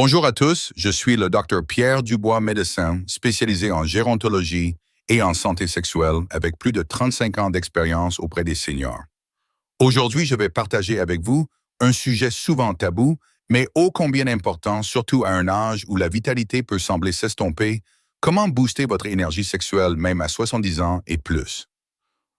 Bonjour à tous, je suis le docteur Pierre Dubois, médecin spécialisé en gérontologie et en santé sexuelle avec plus de 35 ans d'expérience auprès des seniors. Aujourd'hui, je vais partager avec vous un sujet souvent tabou, mais ô combien important, surtout à un âge où la vitalité peut sembler s'estomper. Comment booster votre énergie sexuelle même à 70 ans et plus?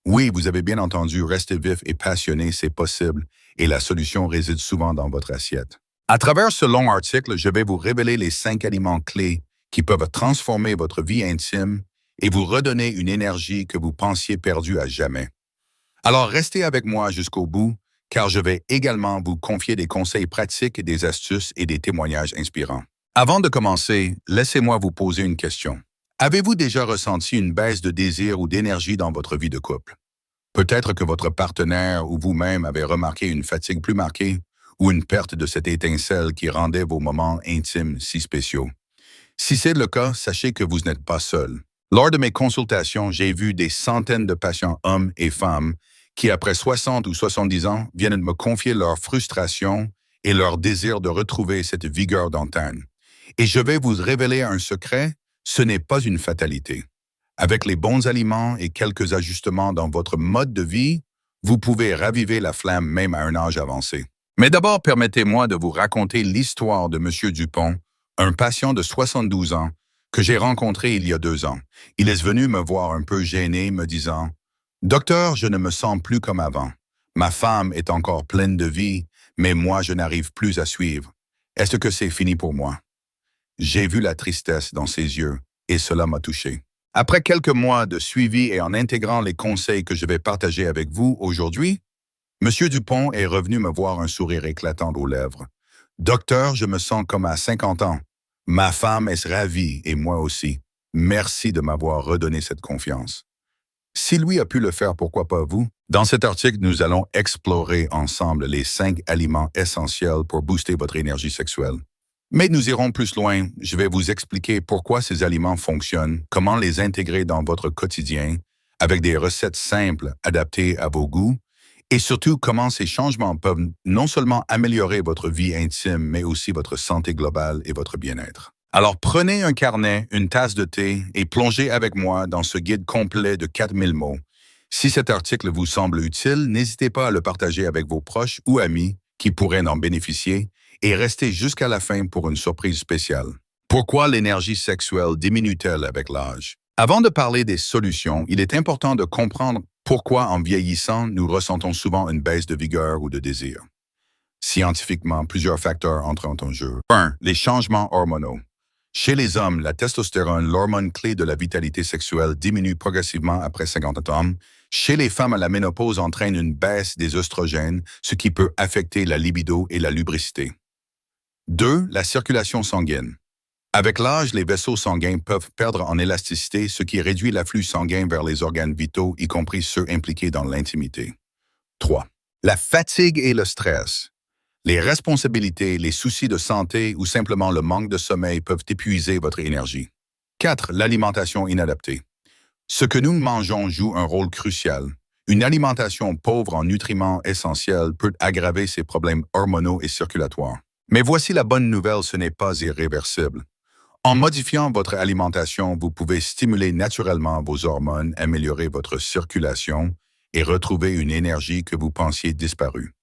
Oui, vous avez bien entendu, rester vif et passionné, c'est possible, et la solution réside souvent dans votre assiette. À travers ce long article, je vais vous révéler les 5 aliments clés qui peuvent transformer votre vie intime et vous redonner une énergie que vous pensiez perdue à jamais. Alors restez avec moi jusqu'au bout, car je vais également vous confier des conseils pratiques, des astuces et des témoignages inspirants. Avant de commencer, laissez-moi vous poser une question. Avez-vous déjà ressenti une baisse de désir ou d'énergie dans votre vie de couple? Peut-être que votre partenaire ou vous-même avez remarqué une fatigue plus marquée ou une perte de cette étincelle qui rendait vos moments intimes si spéciaux. Si c'est le cas, sachez que vous n'êtes pas seul. Lors de mes consultations, j'ai vu des centaines de patients hommes et femmes qui, après 60 ou 70 ans, viennent de me confier leur frustration et leur désir de retrouver cette vigueur d'antan. Et je vais vous révéler un secret, ce n'est pas une fatalité. Avec les bons aliments et quelques ajustements dans votre mode de vie, vous pouvez raviver la flamme même à un âge avancé. Mais d'abord, permettez-moi de vous raconter l'histoire de M. Dupont, un patient de 72 ans que j'ai rencontré il y a 2 ans. Il est venu me voir un peu gêné, me disant « Docteur, je ne me sens plus comme avant. Ma femme est encore pleine de vie, mais moi, je n'arrive plus à suivre. Est-ce que c'est fini pour moi? » J'ai vu la tristesse dans ses yeux et cela m'a touché. Après quelques mois de suivi et en intégrant les conseils que je vais partager avec vous aujourd'hui, M. Dupont est revenu me voir un sourire éclatant aux lèvres. « Docteur, je me sens comme à 50 ans. Ma femme est ravie et moi aussi. Merci de m'avoir redonné cette confiance. » Si lui a pu le faire, pourquoi pas vous? Dans cet article, nous allons explorer ensemble les 5 aliments essentiels pour booster votre énergie sexuelle. Mais nous irons plus loin. Je vais vous expliquer pourquoi ces aliments fonctionnent, comment les intégrer dans votre quotidien, avec des recettes simples adaptées à vos goûts, et surtout comment ces changements peuvent non seulement améliorer votre vie intime, mais aussi votre santé globale et votre bien-être. Alors prenez un carnet, une tasse de thé et plongez avec moi dans ce guide complet de 4000 mots. Si cet article vous semble utile, n'hésitez pas à le partager avec vos proches ou amis qui pourraient en bénéficier et restez jusqu'à la fin pour une surprise spéciale. Pourquoi l'énergie sexuelle diminue-t-elle avec l'âge? Avant de parler des solutions, il est important de comprendre pourquoi, en vieillissant, nous ressentons souvent une baisse de vigueur ou de désir. Scientifiquement, plusieurs facteurs entrent en jeu. 1. Les changements hormonaux. Chez les hommes, la testostérone, l'hormone clé de la vitalité sexuelle, diminue progressivement après 50 ans. Chez les femmes, la ménopause entraîne une baisse des œstrogènes, ce qui peut affecter la libido et la lubricité. 2. La circulation sanguine. Avec l'âge, les vaisseaux sanguins peuvent perdre en élasticité, ce qui réduit l'afflux sanguin vers les organes vitaux, y compris ceux impliqués dans l'intimité. 3. La fatigue et le stress. Les responsabilités, les soucis de santé ou simplement le manque de sommeil peuvent épuiser votre énergie. 4. L'alimentation inadaptée. Ce que nous mangeons joue un rôle crucial. Une alimentation pauvre en nutriments essentiels peut aggraver ces problèmes hormonaux et circulatoires. Mais voici la bonne nouvelle, ce n'est pas irréversible. En modifiant votre alimentation, vous pouvez stimuler naturellement vos hormones, améliorer votre circulation et retrouver une énergie que vous pensiez disparue.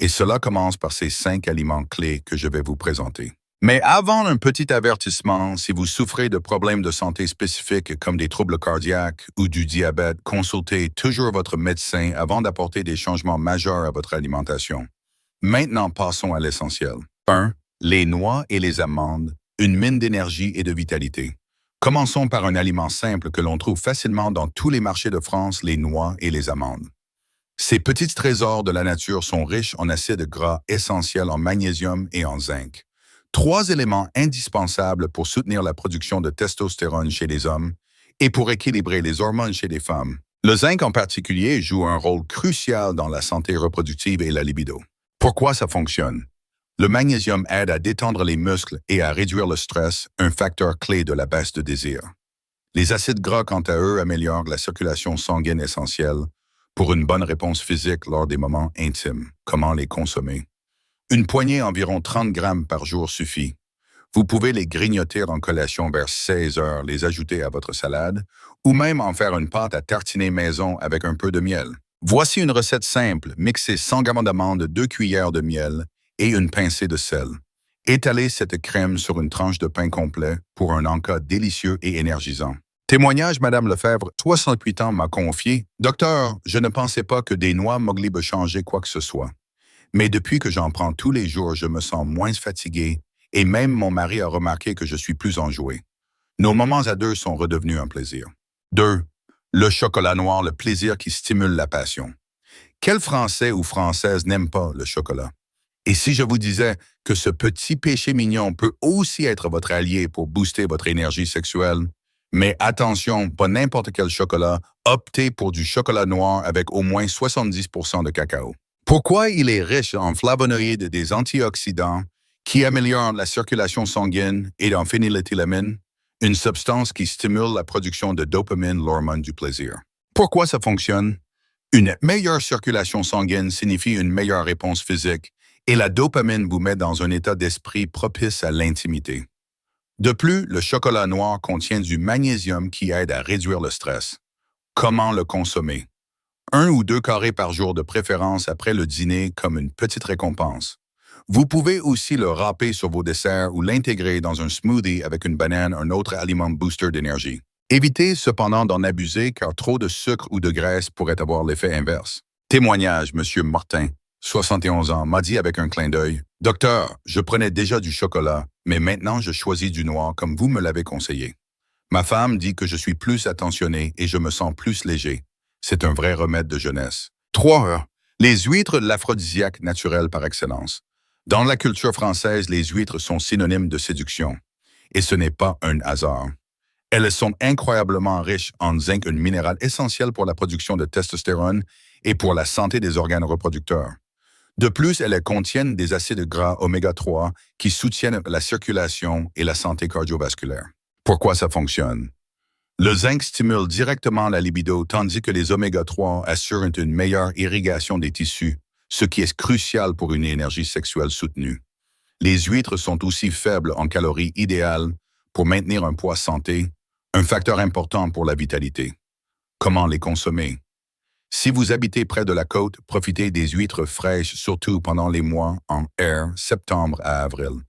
Et cela commence par ces 5 aliments clés que je vais vous présenter. Mais avant un petit avertissement, si vous souffrez de problèmes de santé spécifiques comme des troubles cardiaques ou du diabète, consultez toujours votre médecin avant d'apporter des changements majeurs à votre alimentation. Maintenant, passons à l'essentiel. 1. Les noix et les amandes. Une mine d'énergie et de vitalité. Commençons par un aliment simple que l'on trouve facilement dans tous les marchés de France, les noix et les amandes. Ces petits trésors de la nature sont riches en acides gras essentiels en magnésium et en zinc. 3 éléments indispensables pour soutenir la production de testostérone chez les hommes et pour équilibrer les hormones chez les femmes. Le zinc en particulier joue un rôle crucial dans la santé reproductive et la libido. Pourquoi ça fonctionne? Le magnésium aide à détendre les muscles et à réduire le stress, un facteur clé de la baisse de désir. Les acides gras, quant à eux, améliorent la circulation sanguine essentielle pour une bonne réponse physique lors des moments intimes. Comment les consommer? Une poignée environ 30 grammes par jour suffit. Vous pouvez les grignoter en collation vers 16 heures, les ajouter à votre salade, ou même en faire une pâte à tartiner maison avec un peu de miel. Voici une recette simple. Mixez 100 g d'amandes, 2 cuillères de miel et une pincée de sel. Étalez cette crème sur une tranche de pain complet pour un encas délicieux et énergisant. Témoignage, Madame Lefebvre, 68 ans, m'a confié: « Docteur, je ne pensais pas que des noix moglibe changer quoi que ce soit. Mais depuis que j'en prends tous les jours, je me sens moins fatigué et même mon mari a remarqué que je suis plus enjoué. Nos moments à deux sont redevenus un plaisir. » 2. Le chocolat noir, le plaisir qui stimule la passion. Quel Français ou Française n'aime pas le chocolat? Et si je vous disais que ce petit péché mignon peut aussi être votre allié pour booster votre énergie sexuelle? Mais attention, pas n'importe quel chocolat, optez pour du chocolat noir avec au moins 70% de cacao. Pourquoi il est riche en flavonoïdes et des antioxydants qui améliorent la circulation sanguine et en phényléthylamine, une substance qui stimule la production de dopamine, l'hormone du plaisir. Pourquoi ça fonctionne? Une meilleure circulation sanguine signifie une meilleure réponse physique et la dopamine vous met dans un état d'esprit propice à l'intimité. De plus, le chocolat noir contient du magnésium qui aide à réduire le stress. Comment le consommer? 1 ou 2 carrés par jour de préférence après le dîner comme une petite récompense. Vous pouvez aussi le râper sur vos desserts ou l'intégrer dans un smoothie avec une banane, un autre aliment booster d'énergie. Évitez cependant d'en abuser car trop de sucre ou de graisse pourrait avoir l'effet inverse. Témoignage, M. Martin, 71 ans, m'a dit avec un clin d'œil: « Docteur, je prenais déjà du chocolat, mais maintenant je choisis du noir comme vous me l'avez conseillé. Ma femme dit que je suis plus attentionné et je me sens plus léger. C'est un vrai remède de jeunesse. » 3. Les huîtres, l'aphrodisiaque naturel par excellence. Dans la culture française, les huîtres sont synonymes de séduction. Et ce n'est pas un hasard. Elles sont incroyablement riches en zinc, un minéral essentiel pour la production de testostérone et pour la santé des organes reproducteurs. De plus, elles contiennent des acides gras oméga 3 qui soutiennent la circulation et la santé cardiovasculaire. Pourquoi ça fonctionne? Le zinc stimule directement la libido, tandis que les oméga 3 assurent une meilleure irrigation des tissus, ce qui est crucial pour une énergie sexuelle soutenue. Les huîtres sont aussi faibles en calories idéales pour maintenir un poids santé, un facteur important pour la vitalité. Comment les consommer? Si vous habitez près de la côte, profitez des huîtres fraîches, surtout pendant les mois en air, septembre à avril.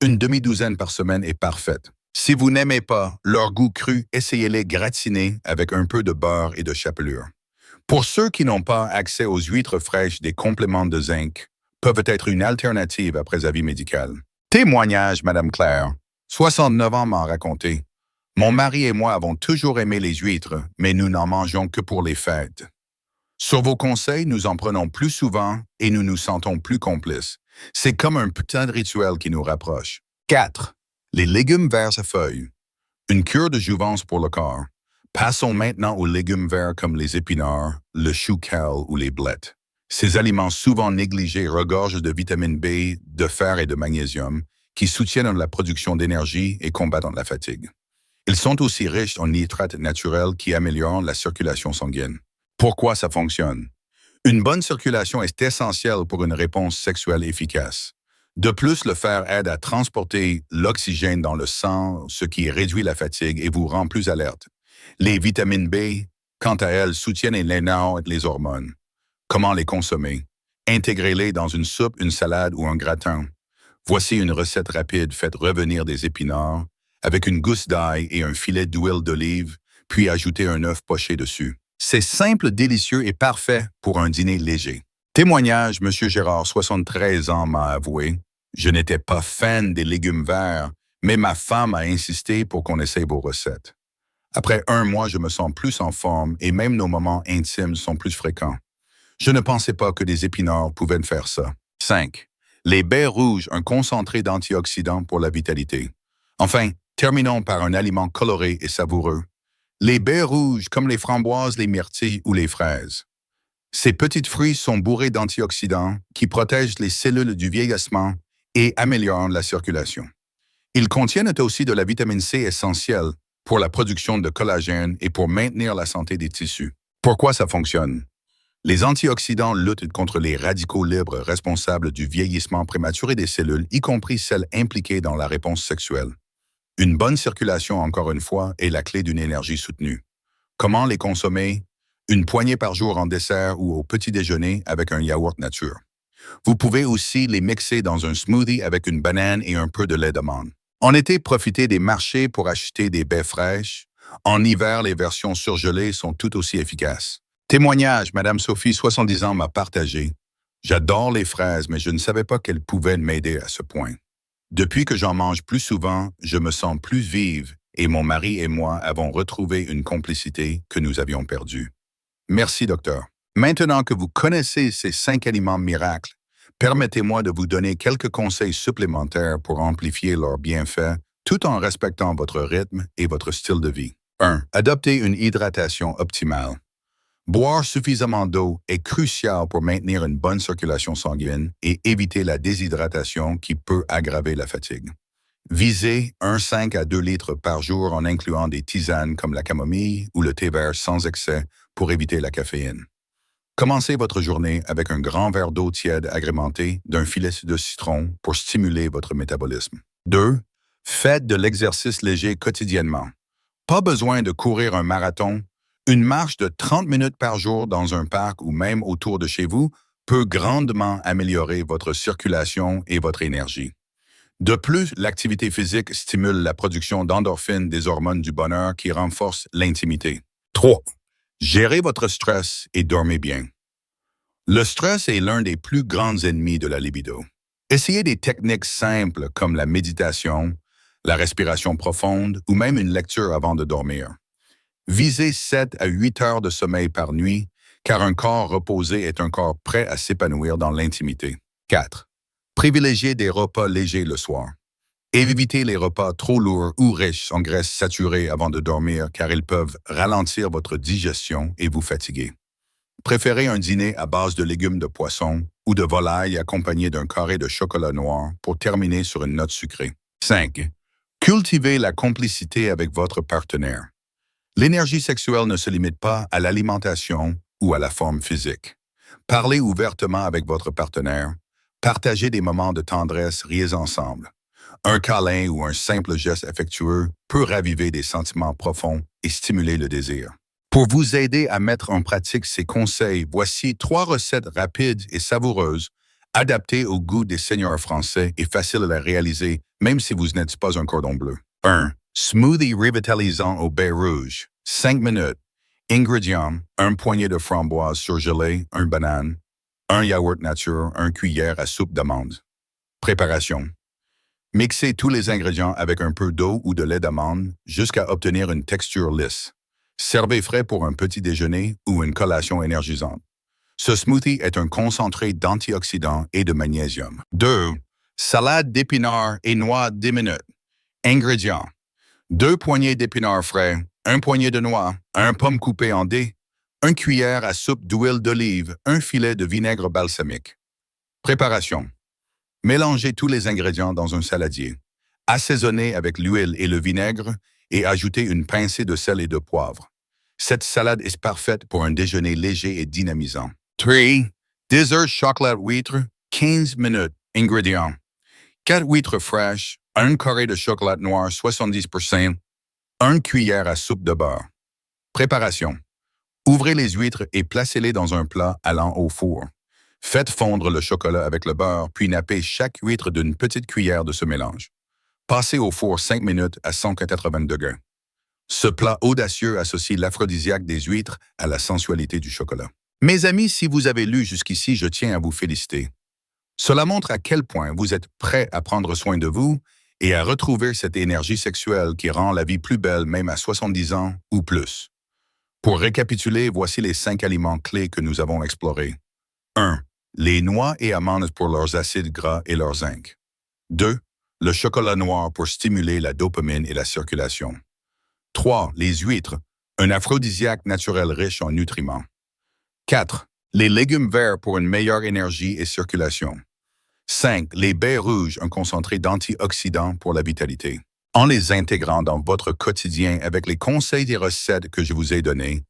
Une demi-douzaine par semaine est parfaite. Si vous n'aimez pas leur goût cru, essayez-les gratinés avec un peu de beurre et de chapelure. Pour ceux qui n'ont pas accès aux huîtres fraîches, des compléments de zinc peuvent être une alternative après avis médical. Témoignage, Madame Claire, 69 ans, m'a raconté: « Mon mari et moi avons toujours aimé les huîtres, mais nous n'en mangeons que pour les fêtes. Sur vos conseils, nous en prenons plus souvent et nous nous sentons plus complices. C'est comme un putain de rituel qui nous rapproche. » 4. Les légumes verts à feuilles. Une cure de jouvence pour le corps. Passons maintenant aux légumes verts comme les épinards, le chou kale ou les blettes. Ces aliments souvent négligés regorgent de vitamine B, de fer et de magnésium qui soutiennent la production d'énergie et combattent la fatigue. Ils sont aussi riches en nitrates naturels qui améliorent la circulation sanguine. Pourquoi ça fonctionne? Une bonne circulation est essentielle pour une réponse sexuelle efficace. De plus, le fer aide à transporter l'oxygène dans le sang, ce qui réduit la fatigue et vous rend plus alerte. Les vitamines B, quant à elles, soutiennent les nerfs et les hormones. Comment les consommer? Intégrez-les dans une soupe, une salade ou un gratin. Voici une recette rapide: faites revenir des épinards avec une gousse d'ail et un filet d'huile d'olive, puis ajoutez un œuf poché dessus. C'est simple, délicieux et parfait pour un dîner léger. Témoignage, M. Gérard, 73 ans, m'a avoué: « Je n'étais pas fan des légumes verts, mais ma femme a insisté pour qu'on essaye vos recettes. Après 1 mois, je me sens plus en forme et même nos moments intimes sont plus fréquents. Je ne pensais pas que des épinards pouvaient faire ça. » 5. Les baies rouges, un concentré d'antioxydants pour la vitalité. Enfin, terminons par un aliment coloré et savoureux. Les baies rouges, comme les framboises, les myrtilles ou les fraises. Ces petits fruits sont bourrés d'antioxydants qui protègent les cellules du vieillissement et améliorent la circulation. Ils contiennent aussi de la vitamine C essentielle pour la production de collagène et pour maintenir la santé des tissus. Pourquoi ça fonctionne? Les antioxydants luttent contre les radicaux libres responsables du vieillissement prématuré des cellules, y compris celles impliquées dans la réponse sexuelle. Une bonne circulation, encore une fois, est la clé d'une énergie soutenue. Comment les consommer? Une poignée par jour en dessert ou au petit déjeuner avec un yaourt nature. Vous pouvez aussi les mixer dans un smoothie avec une banane et un peu de lait d'amande. En été, profitez des marchés pour acheter des baies fraîches. En hiver, les versions surgelées sont tout aussi efficaces. Témoignage, Madame Sophie, 70 ans, m'a partagé. J'adore les fraises, mais je ne savais pas qu'elles pouvaient m'aider à ce point. Depuis que j'en mange plus souvent, je me sens plus vive et mon mari et moi avons retrouvé une complicité que nous avions perdue. Merci, docteur. Maintenant que vous connaissez ces 5 aliments miracles, permettez-moi de vous donner quelques conseils supplémentaires pour amplifier leurs bienfaits tout en respectant votre rythme et votre style de vie. 1. Adoptez une hydratation optimale. Boire suffisamment d'eau est crucial pour maintenir une bonne circulation sanguine et éviter la déshydratation qui peut aggraver la fatigue. Visez 1,5 à 2 litres par jour en incluant des tisanes comme la camomille ou le thé vert sans excès pour éviter la caféine. Commencez votre journée avec un grand verre d'eau tiède agrémenté d'un filet de citron pour stimuler votre métabolisme. 2. Faites de l'exercice léger quotidiennement. Pas besoin de courir un marathon. Une marche de 30 minutes par jour dans un parc ou même autour de chez vous peut grandement améliorer votre circulation et votre énergie. De plus, l'activité physique stimule la production d'endorphines, des hormones du bonheur qui renforcent l'intimité. 3. Gérez votre stress et dormez bien. Le stress est l'un des plus grands ennemis de la libido. Essayez des techniques simples comme la méditation, la respiration profonde ou même une lecture avant de dormir. Visez 7 à 8 heures de sommeil par nuit, car un corps reposé est un corps prêt à s'épanouir dans l'intimité. 4. Privilégiez des repas légers le soir. Évitez les repas trop lourds ou riches en graisses saturées avant de dormir, car ils peuvent ralentir votre digestion et vous fatiguer. Préférez un dîner à base de légumes de poisson ou de volaille accompagné d'un carré de chocolat noir pour terminer sur une note sucrée. 5. Cultivez la complicité avec votre partenaire. L'énergie sexuelle ne se limite pas à l'alimentation ou à la forme physique. Parlez ouvertement avec votre partenaire. Partagez des moments de tendresse, riez ensemble. Un câlin ou un simple geste affectueux peut raviver des sentiments profonds et stimuler le désir. Pour vous aider à mettre en pratique ces conseils, voici 3 recettes rapides et savoureuses, adaptées au goût des seigneurs français et faciles à réaliser, même si vous n'êtes pas un cordon bleu. 1. Smoothie revitalisant au baies rouges. 5 minutes. Ingrédients, 1 poignet de framboises surgelées, 1 banane, 1 yaourt nature, 1 cuillère à soupe d'amande. Préparation. Mixez tous les ingrédients avec un peu d'eau ou de lait d'amande jusqu'à obtenir une texture lisse. Servez frais pour un petit déjeuner ou une collation énergisante. Ce smoothie est un concentré d'antioxydants et de magnésium. 2. Salade d'épinards et noix 10 minutes. Ingrédients. 2 poignées d'épinards frais, 1 poignet de noix, 1 pomme coupée en dés, 1 cuillère à soupe d'huile d'olive, 1 filet de vinaigre balsamique. Préparation. Mélangez tous les ingrédients dans un saladier. Assaisonnez avec l'huile et le vinaigre et ajoutez une pincée de sel et de poivre. Cette salade est parfaite pour un déjeuner léger et dynamisant. 3. Dessert chocolat huître, 15 minutes. Ingrédients. 4 huîtres fraîches, 1 carré de chocolat noir 70%, 1 cuillère à soupe de beurre. Préparation. Ouvrez les huîtres et placez-les dans un plat allant au four. Faites fondre le chocolat avec le beurre, puis nappez chaque huître d'une petite cuillère de ce mélange. Passez au four 5 minutes à 180 degrés. Ce plat audacieux associe l'aphrodisiaque des huîtres à la sensualité du chocolat. Mes amis, si vous avez lu jusqu'ici, je tiens à vous féliciter. Cela montre à quel point vous êtes prêts à prendre soin de vous et à retrouver cette énergie sexuelle qui rend la vie plus belle même à 70 ans ou plus. Pour récapituler, voici les 5 aliments clés que nous avons explorés. 1. Les noix et amandes pour leurs acides gras et leur zinc. 2. Le chocolat noir pour stimuler la dopamine et la circulation. 3. Les huîtres, un aphrodisiaque naturel riche en nutriments. 4. Les légumes verts pour une meilleure énergie et circulation. 5. Les baies rouges, un concentré d'antioxydants pour la vitalité. En les intégrant dans votre quotidien avec les conseils et recettes que je vous ai donnés,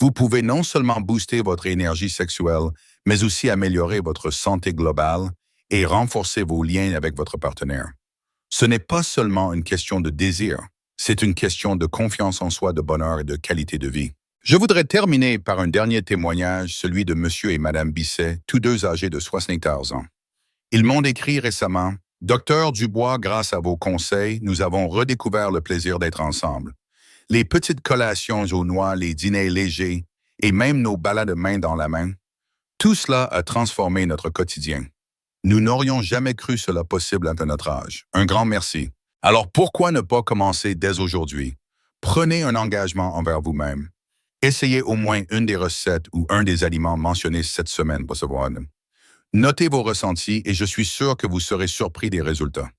Vous pouvez non seulement booster votre énergie sexuelle, mais aussi améliorer votre santé globale et renforcer vos liens avec votre partenaire. Ce n'est pas seulement une question de désir, c'est une question de confiance en soi, de bonheur et de qualité de vie. Je voudrais terminer par un dernier témoignage, celui de Monsieur et Madame Bisset, tous deux âgés de 74 ans. Ils m'ont écrit récemment: Docteur Dubois, grâce à vos conseils, nous avons redécouvert le plaisir d'être ensemble. Les petites collations aux noix, les dîners légers et même nos balades main dans la main, tout cela a transformé notre quotidien. Nous n'aurions jamais cru cela possible à notre âge. Un grand merci. Alors pourquoi ne pas commencer dès aujourd'hui? Prenez un engagement envers vous-même. Essayez au moins une des recettes ou un des aliments mentionnés cette semaine pour savoir. Notez vos ressentis et je suis sûr que vous serez surpris des résultats.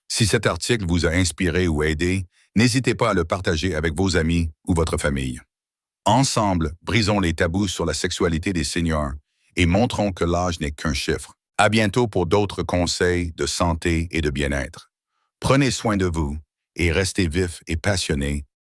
Si cet article vous a inspiré ou aidé, n'hésitez pas à le partager avec vos amis ou votre famille. Ensemble, brisons les tabous sur la sexualité des seniors et montrons que l'âge n'est qu'un chiffre. À bientôt pour d'autres conseils de santé et de bien-être. Prenez soin de vous et restez vifs et passionnés